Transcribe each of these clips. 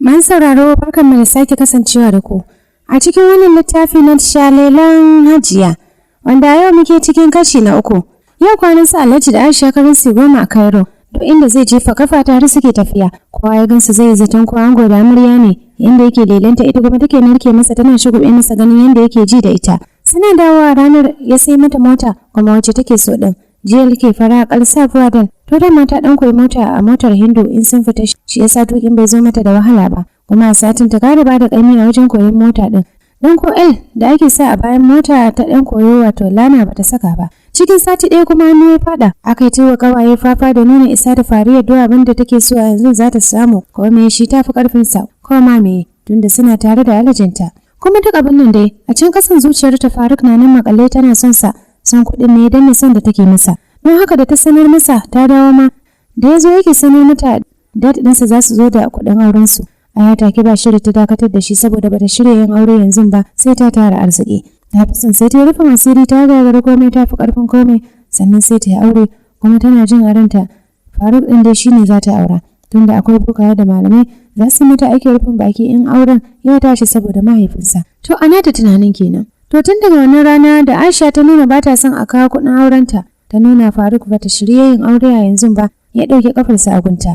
Man sauraro barkanmu da sake kasancewa da ku a cikin wannan littafi na SHALELEN HAJIYA wanda yau muke cikin kashi na 3. Yau kwanan sa Alhaji da Aisha karin su 10 a Cairo, duk inda zai jefa kafa tare suke tafiya. Kowa ya gansu zai zaton ko ango da amarya ne, yanda yake lelanta ita kuma take narke masa tana shugube masa ganin yanda yake ji da ita. Suna dawowa ranar ya sai mata mota kuma wacce take so din. Jiya ke fara kalsa Buradan. To da mata dan koyi mota a motar Hindu in sun fita shi yasa tukin bai zo mata da wahala ba. Kuma a satin ta kare ba da kaimi a wajen koyon mota din. Dan ko L da ake sa a bayan mota ta dan koyo wato Lana bata saka ba. Cikin sati ɗaya kuma hannu ya fada. Aka yi wa kawaye fafa da nuna isa da fariya duk abin da take so a yanzu za ta samu. Ko me shi tafi karfin sa. Ko ma me tunda suna tare da alajinta. Kuma duk abin nan dai a can kasan zuciyar ta Faruk na nan makalle tana son sa. Son kuɗin ne dan son da take masa. Don haka da ta sanar masa ta dawo ma da yazo yake sanar mata dad ɗinsa za su zo da kuɗin auren su. Aya take ba shiri ta dakatar da shi saboda bata shirya yin aure yanzu ba sai ta tara arziki. Ta fi son sai ta rufe asiri ta gagara komai ta fi karfin komai sannan sai ta yi aure kuma tana jin a ranta Faruk ɗin dai shine za ta aura tunda akwai bukaya da malamai za su mata aikin rufin baki in auren ya tashi saboda mahaifinsa. To ana ta tunanin kenan. To tun daga wannan rana da Aisha ta nuna ba ta son a kawo kuɗin aurenta ta nuna Faruk bata shirye yin aure a yanzu ba ya ɗauke kafarsa a gunta.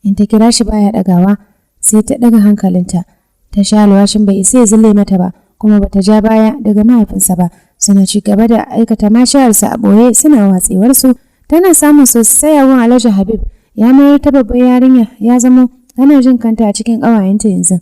In ta kira shi baya ɗagawa sai ta ɗaga hankalinta. Ta sha alwashin bai isa ya zille mata ba kuma bata ja baya daga mahaifinsa ba. Suna ci gaba da aikata mashayarsa a ɓoye suna watsewarsu. Tana samun sosai a gun Alhaji Habib ya mayar ta babbar yarinya ya zama tana jin kanta a cikin ƙawayenta yanzu.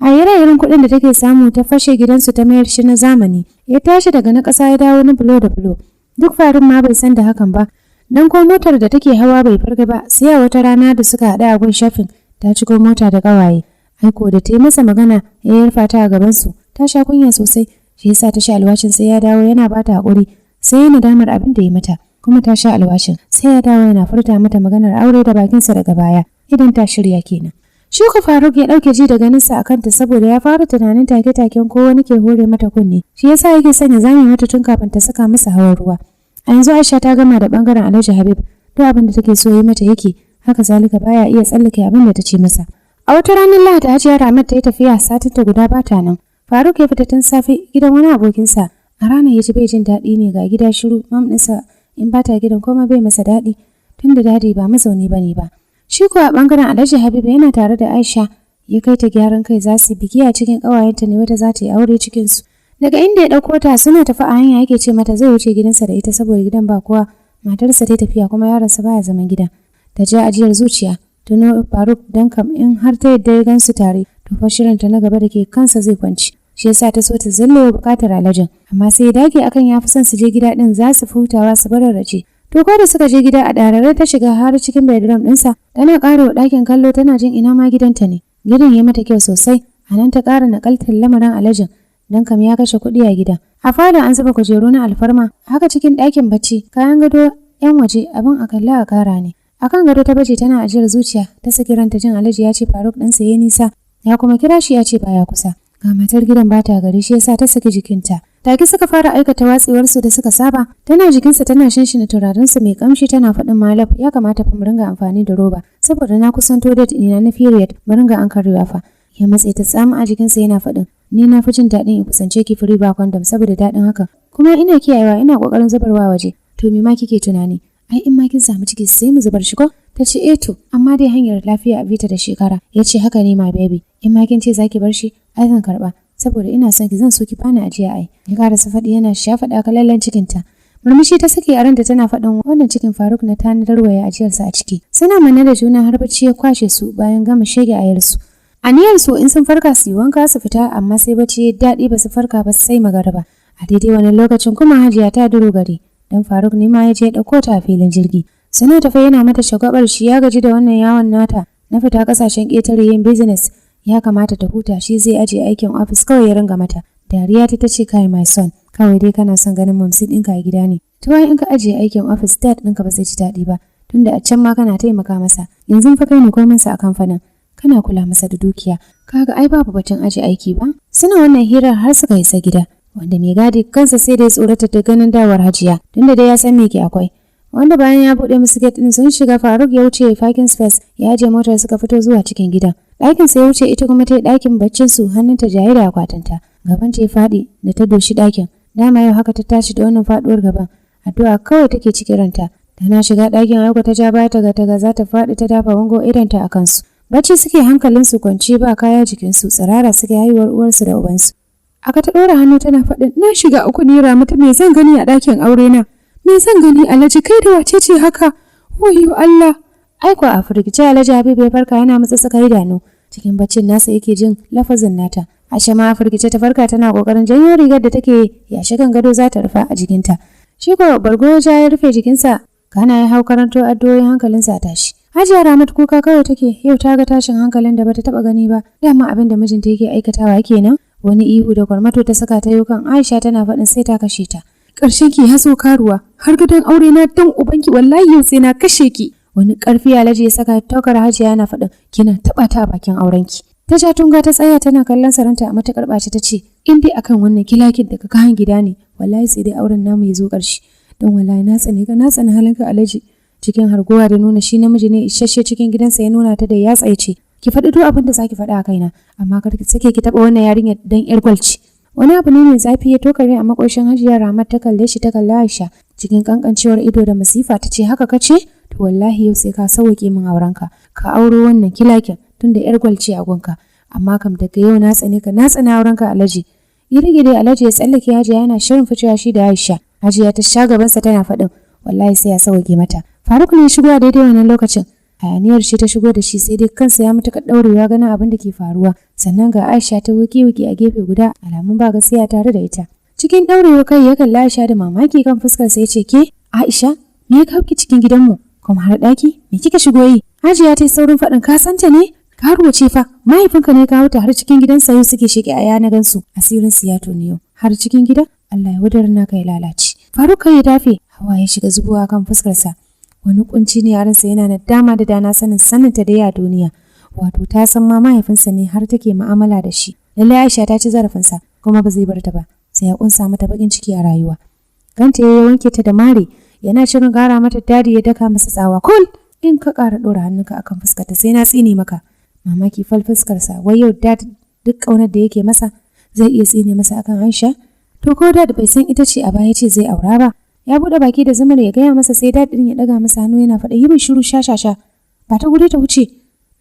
A ire-iren kuɗin da take samu ta fashe gidansu ta mayar shi na zamani. Ya tashi daga na ƙasa ya dawo na bulo da bulo. Duk farin ma bai san da hakan ba. Dan ko motar da take hawa bai farga ba sai a wata rana da suka haɗu a gun shafin ta ciko mota da ƙawaye. Aiko da ta yi masa magana ya yarfa ta a gabansu. Ta sha kunya sosai shi yasa ta sha alwashin sai ya dawo yana bata haƙuri sai ya nadamar abin da ya mata. Kuma ta sha alwashin sai ya dawo yana furta mata maganar aure da bakinsa daga baya idan ta shirya kenan. Shi ku Faruk ya ɗauke ji da ganinsa a kanta saboda ya fara tunanin take-taken ko wani ke hore mata kunne. Shi yasa yake sanya zame mata tun kafin ta saka masa hawan ruwa. A yanzu Aisha ta gama da bangaren Alhaji Habib. Duk abin da take so yi mata yake. Haka zalika baya iya tsallake abin da ta ce masa. A wata ranar Lahadi Hajiya Ramat ta yi tafiya satin ta guda bata nan. Faruk ya fita tun safe gidan wani abokinsa. A ranar ya ji bai jin daɗi ne ga gida shiru. Mam ɗinsa in bata gidan kuma bai masa daɗi tunda dadi ba mazauni bane ba. Shi kuwa a bangaren Alhaji Habib yana tare da Aisha ya kai ta gyaran kai za su biki a cikin ƙawayenta ne wata za ta yi aure cikin su. Daga inda ya ɗauko ta suna tafi a hanya yake ce mata zai wuce gidansa da ita saboda gidan ba kowa. Matarsa ta tafiya kuma yaronsa baya zaman gidan. Ta ji ajiyar zuciya tuno Faruk dan kam in har ta yadda ya gansu tare to fa shirinta na gaba da ke kansa zai kwanci. Shi yasa ta so ta zille bukatar Alhajin amma sai ya dage akan ya fi son su je gida din za su hutawa su bararrace. To ko da suka je gida a darare ta shiga har cikin bedroom ɗinsa tana ƙara wa ɗakin kallo tana jin ina ma gidanta ne. Gidan ya mata kyau sosai a nan ta ƙara naƙaltar lamarin Alhajin dan kam ya kashe kuɗi a gidan. A fada an zuba kujeru na alfarma haka cikin ɗakin bacci kayan gado yan waje abin a kalla a ƙara ne. Akan gado ta bace tana ajiyar zuciya ta saki ranta jin Alhaji ya ce Faruk ɗansa ya nisa ya kuma kira shi ya ce baya kusa. Ga matar gidan bata gari shi yasa ta saki jikinta. Take suka fara aikata watsewarsu da suka saba. Tana jikinsa tana shinshina turarensa mai kamshi tana faɗin malaf ya kamata fa mu ringa amfani da roba saboda na kusanto date ɗina na period mu ringa an karewa fa. Ya matse ta tsama a jikinsa yana faɗin ni na fi jin daɗin in kusance ki free ba condom saboda daɗin haka. Kuma ina kiyayewa ina ƙoƙarin zubarwa waje. To me ma kike tunani? Ai in ma kin samu ciki sai mu zubar shi ko? Ta ce to amma dai hanyar lafiya a bita da shekara. Ya ce haka ne my baby. In ma kin ce zaki bar shi ai zan karɓa. Saboda ina son ki zan so ki bani ajiya ai. Ya karasa faɗi yana shafa kalallen cikinta. Murmushi ta sake a ranta tana faɗin wannan cikin Faruk na tanadar waya ajiyarsa a ciki. Suna manne da juna har bacci ya kwashe su bayan gama shege ayarsu. Aniyar su in sun farka su yi wanka su fita amma sai bacci ya daɗi ba su farka ba sai magariba. A daidai wani lokacin kuma Hajiya ta duro gari. Dan Faruk ne ma ya je ya ɗauko ta a filin jirgi. Suna tafe yana mata shagwabar shi ya gaji da wannan yawon nata na fita ƙasashen ƙetare yin business. Ya kamata ta huta shi zai aje aikin office kawai ya ringa mata. Dariya ta ce kai my son kawai dai kana son ganin mamsi ɗinka a gida ne. To in ka aje aikin office dad ɗinka ba zai ji daɗi ba tunda a can ma kana taimaka masa. Yanzu fa kai ne kominsa a kamfanin. Kana kula masa da dukiya. Kaga ai babu batun aje aiki ba. Suna wannan hirar har suka isa gida. Wanda mai gadi kansa sai da ya tsorata da ganin dawar Hajiya tunda dai ya san me ke akwai. Wanda bayan ya buɗe musu gate ɗin sun shiga Faruk ya wuce parking space ya aje motar suka fito zuwa cikin gidan. ɗakin sai wuce ita kuma ta yi ɗakin baccin su hannunta jaye da akwatinta. Gaban ta ya faɗi da ta doshi ɗakin. Dama yau haka ta tashi da wannan faɗuwar gaban. Addu'a kawai take cikin ranta. Tana shiga ɗakin Aiko ta ja baya taga za ta faɗi ta dafa bango idanta a kansu. Bacci suke hankalinsu kwance ba kaya jikinsu tsirara suke haihuwar uwarsu da ubansu. Aka ta ɗora hannu tana faɗin na shiga uku ni Ramatu me zan gani a ɗakin aure na? Me zan gani Alhaji kai da wace ce haka? Wayyo Allah! Aiko a firgice Alhaji Habibu ya farka yana matsa saka idanu. Cikin baccin nasa yake jin lafazin nata. Aisha ma a firgice ta farka tana kokarin janyo rigar da take yashe kan gado za ta rufa a jikinta. Shi ko bargo ya rufe jikinsa kana ya hau karanto addu'o'in hankalinsa a tashi. Hajiya Ramatu kuka kawai take yau ta ga tashin hankalin da bata taba gani ba. Dama abin da mijinta yake aikatawa kenan. Wani ihu da kwarmato ta saka ta yau kan Aisha tana faɗin sai ta kashe ta. Ƙarshen ki haso karuwa har gidan aure na dan ubanki wallahi yau sai na kashe ki. Wani ƙarfi Alhaji ya saka taukar Hajiya yana faɗin kina taɓa ta a bakin aurenki. Ta ja tunga ta tsaya tana kallon saranta a matakar ɓaci ta ce in dai akan wannan kilakin daga kayan gida ne wallahi sai dai auren namu ya zo ƙarshe. Don wallahi na tsane halinka Alhaji. Cikin harguwa da nuna shi namiji ne isasshe cikin gidansa ya nuna ta da ya tsaye ki faɗi duk abin da zaki faɗa a kaina amma kar ki sake ki taɓa wannan yarinyar dan yar gwalci. Wani abu ne mai zafi ya tokare a makoshin Hajiya Ramat ta kalle shi ta kalli Aisha cikin kankancewar ido da masifa ta ce haka kace to wallahi yau sai ka sauke min aurenka ka auro wannan kilakin tunda yar gwalci a gunka amma kam daga yau na tsane aurenka Alhaji. Girgide Alhaji ya tsallake Hajiya yana shirin ficewa shi da Aisha. Hajiya ta sha gabansa tana faɗin wallahi sai ya sauke mata. Faruk ne shigo a daidai wannan lokacin. Hayaniyar shi ta shigo da shi sai dai kansa ya mutuka daurewa ganin abin da ke faruwa. Sannan ga Aisha ta wuki a gefe guda alamun ba gaskiya tare da ita. Cikin daurewa kai ya kalli Aisha da mamaki kan fuskar sa yace ke Aisha me ya kawo ki cikin gidanmu? Kuma har daki me kika shigo yi? Hajiya ta yi saurin faɗin ka santa ne? Karuwa ce fa mahaifinka ne kawo ta har cikin gidansa yau suke sheke a yana gansu. Asirin su ya toni yau har cikin gida Allah ya wadar naka ya lalace. Faruk kai ya dafe hawa ya shiga zubowa kan fuskarsa. Wani kunci ne yaransa yana nadama da dana saninta da ya duniya. Wato ta san ma mahaifinsa ne har take mu'amala da shi. Lalle Aisha ta ci zarafinsa kuma ba zai bar ta ba. Sai ya kunsa mata bakin ciki a rayuwa. Ganta ya wanke ta da mare yana shirin gara mata dadi ya daka masa tsawa. Kul in ka ƙara ɗora hannunka akan fuskarta sai na tsine maka. Mamaki fal fuskarsa wai yau dad duk ƙaunar da yake masa zai iya tsine masa akan Aisha. To ko dad bai san ita ce a baya ce zai aura ba. Ya bude baki da zumar ya gaya masa sai dad din ya daga masa hannu yana faɗa yi min shiru shashasha. Ba ta gure ta wuce.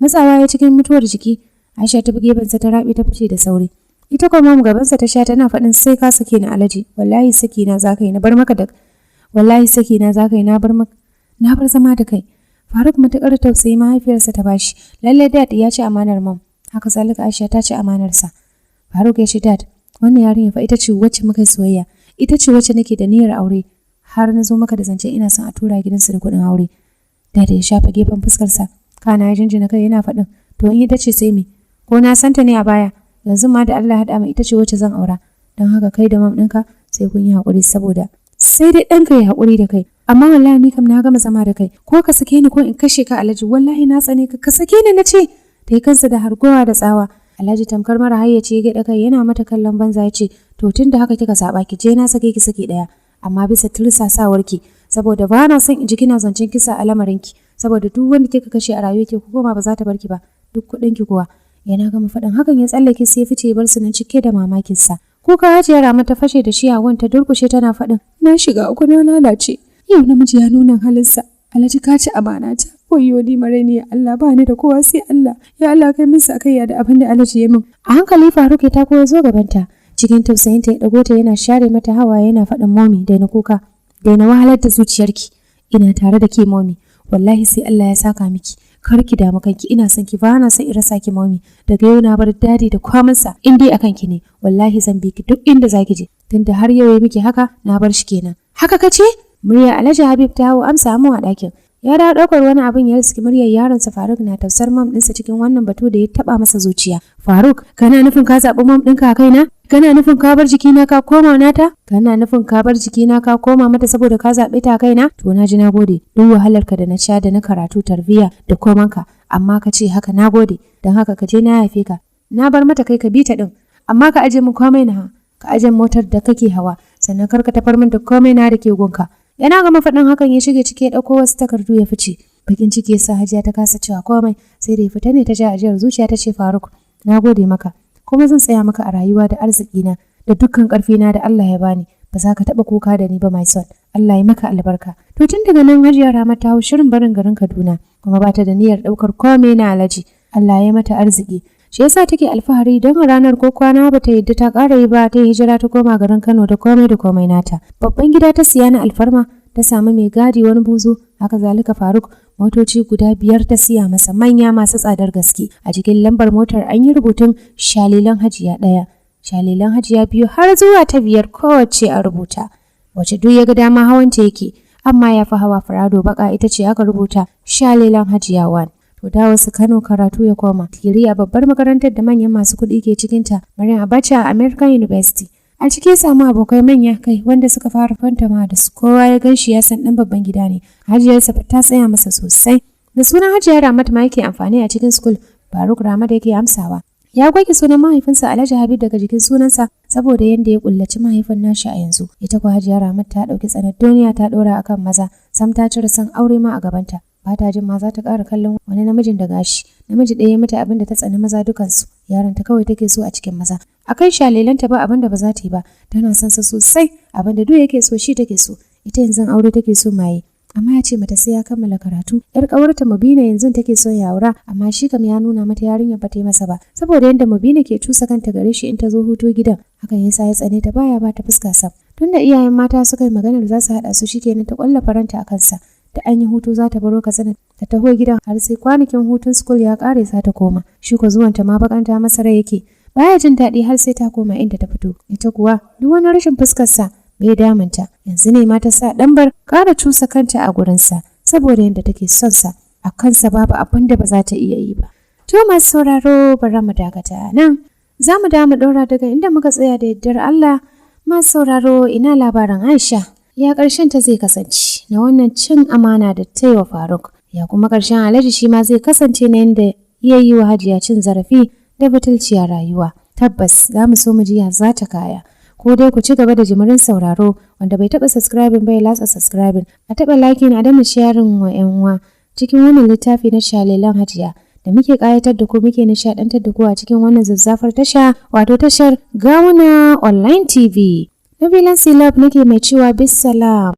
Matsawa ya cikin mutuwar jiki. Aisha ta buge bansa ta rabe ta fice da sauri. Ita kuma mu gabansa ta sha tana faɗin sai ka sake ni Alhaji. Wallahi saki na zaka yi na bar maka da wallahi saki na zaka yi na bar maka na bar zama da kai. Faruk matakar tausayi mahaifiyarsa ta bashi. Lalle dad ya ci amanar mom. Haka zalika Aisha ta ci amanarsa. Faruk ya ce dad wannan yarinya fa ita ce wacce muka soyayya. Ita ce wacce nake da niyyar aure. Har na zo maka da zance ina son a tura gidansu da kuɗin aure. Dad ya shafa gefen fuskarsa. Kana ya jinjina kai yana faɗin to in ita ce sai me? Ko na santa ne a baya? Yanzu ma da Allah haɗa mu ita ce wacce zan aura. Don haka kai da mam ɗinka sai kun yi haƙuri saboda sai dai ɗanka ya haƙuri da kai. Amma wallahi ni kam na gama zama da kai. Ko ka sake ni ko in kashe ka Alhaji wallahi na tsane ka sake ni na ce. Ta yi kansa da hargowa da tsawa. Alhaji tamkar mara hayyace ya gaɗa kai yana mata kallon banza ya ce to tun da haka kika zaɓa ki je na sake ki saki ɗaya. Amma bisa tursasawarki saboda ba na son in ji kina zancen kisa a lamarinki saboda duk wanda kika kashe a rayuwarki ku goma ba za ta barki ba duk kuɗinki kuwa. Yana gama faɗin hakan ya tsallake sai ya fice bar su nan cike da mamakinsa. Kuka Hajiya Rama ta fashe da shi a ta durkushe tana faɗin na shiga uku na lalace. Yau namiji ya nuna halinsa. Alhaji ka ci amana ta. Wayyo ni maraini ya Allah ba ni da kowa sai Allah. Ya Allah kai min sakayya da abin da Alhaji ya min. A hankali Faruk ya tako ya zo gabanta. Cikin tausayinta ya dago ta yana share mata hawa yana faɗin momi daina kuka. Daina wahalar da zuciyarki. Ina tare da ke momi. Wallahi sai Allah ya saka miki. Kar ki damu kanki ina son ki ba na son in rasa ki momi. Daga yau na bar dadi da kwamansa in dai akan ki ne. Wallahi zan bi ki duk inda zaki je. Tunda har yau ya miki haka na bar shi kenan. Haka kace? Murya Alhaji Habib ta hawo amsa mu a ɗakin. Ya dawo ɗaukar wani abin ya riski muryar yaronsa Faruk na tausar mam ɗinsa cikin wannan batu da ya taɓa masa zuciya. Faruk, kana nufin ka zaɓi mam ɗinka a kaina? Kana nufin ka bar jikina ka koma nata? Kana nufin ka bar jikina ka koma mata saboda ka zaɓe ta a kaina? To na ji na gode. Duk wahalarka da na sha da na karatu tarbiyya da komanka. Amma ka ce haka na gode. Don haka ka je na haife ka. Na bar mata kai ka bi ta ɗin. Amma ka aje min komai na ka aje motar da kake hawa. Sannan kar ka tafar min da komai na da ke gunka. Yana gama faɗin hakan ya shige ciki ya ɗauko wasu takardu ya fice. Bakin ciki yasa Hajiya ta kasa cewa komai, sai da ya fita ne ta ja ajiyar zuciya ta ce Faruk, na gode maka, kuma zan tsaya maka a rayuwa da arzikina da dukkan ƙarfina da Allah ya bani. Ba za ka taɓa kuka da ni ba my son. Allah ya maka albarka. To tun daga nan Hajiya Ramat ta hau shirin barin garin Kaduna, kuma ba ta da niyyar ɗaukar komai na Alhaji. Allah ya mata arziki. Shi yasa take alfahari don a ranar ko kwana ba ta yadda ta ƙara yi ba, ta yi hijira ta koma garin Kano da komai nata. Babban gida ta siya na alfarma, ta samu mai gadi wani buzu, haka zalika Faruk motoci guda 5 ta siya masa manya masu tsadar gaske. A cikin lambar motar an yi rubutun Shalelan Hajiya 1, Shalelan Hajiya 2 har zuwa ta 5 kowace a rubuta. Wace duk ya ga dama hawanta yake, amma ya fi hawa Farado baka ita ce aka rubuta Shalelan Hajiya 1. To da wasu Kano karatu ya koma. Digiri a babbar makarantar da manyan masu kuɗi ke cikinta, Maryam Abacha a American University. A ciki samu abokai manya kai wanda suka fara fantama da su, kowa ya gan shi ya san ɗan babban gida ne. Hajiyarsa ta tsaya masa sosai. Da sunan Hajiya Ramat ma yake amfani a cikin school, Faruk Ramat yake amsawa. Ya goge sunan mahaifinsa Alhaji Habib daga jikin sunansa saboda yadda ya kullaci mahaifin nashi a yanzu. Ita kuwa Hajiya Ramat ta ɗauki tsanar duniya ta ɗora akan maza, sam ta cire son aure ma a gabanta. Ba ta jin ma za ta ƙara kallon wani namijin da gashi. Namiji ɗaya mata abin da ta tsani maza dukansu. Yaron ta kawai take so a cikin maza. Akan shalelanta ba abin da ba za ta yi ba. Tana son sa sosai. Abin da duk yake so shi take so. Ita yanzu aure take so maye. Amma ya ce mata sai ya kammala karatu. Yar ƙawarta Mubina yanzu take son ya aura, amma shi kam ya nuna mata yarinyar ba ta yi masa ba. Saboda yadda Mubina ke cusa kanta gare shi in ta zo hutu gidan. Hakan yasa ya tsane ta baya ba ta fuska sam. Tunda iyayen mata suka yi maganar za su haɗa su shikenan ta ƙwalla faranta a kansa. Da an yi hutu za ta baro Katsina ta taho gidan har sai kwanakin hutun school ya kare za ta koma. Shi ko zuwanta ma bakanta masa rai yake. Baya jin daɗi har sai ta koma inda ta fito. Ita kuwa duk wani rashin fuskarsa bai damunta. Yanzu ne ma ta sa ɗanbar ƙara cusa kanta a gurinsa saboda yadda take son sa. A kansa babu abin da ba za ta iya yi ba. To masu sauraro bari mu dakata nan. Za mu damu ɗora daga inda muka tsaya da yardar Allah. Masu sauraro ina labarin Aisha. Ya ƙarshen ta zai kasance na wannan cin amana da ta yi wa Faruk, ya kuma ƙarshen Alhaji shi ma zai kasance na yadda ya yi wa Hajiya cin zarafi da batulci a rayuwa. Tabbas za mu so mu ji ya za ta kaya. Ko dai ku ci gaba da jimirin sauraro, wanda bai taɓa subscribing bai latsa subscribing, a taɓa liking a dama sharing wa 'yan uwa cikin wannan littafi na Shalelan Hajiya da muke ƙayatar da ku muke nishaɗantar da ku a cikin wannan zazzafar tasha, wato tashar Gawuna Online TV. Nabilan Silab nake mai cewa bisalam.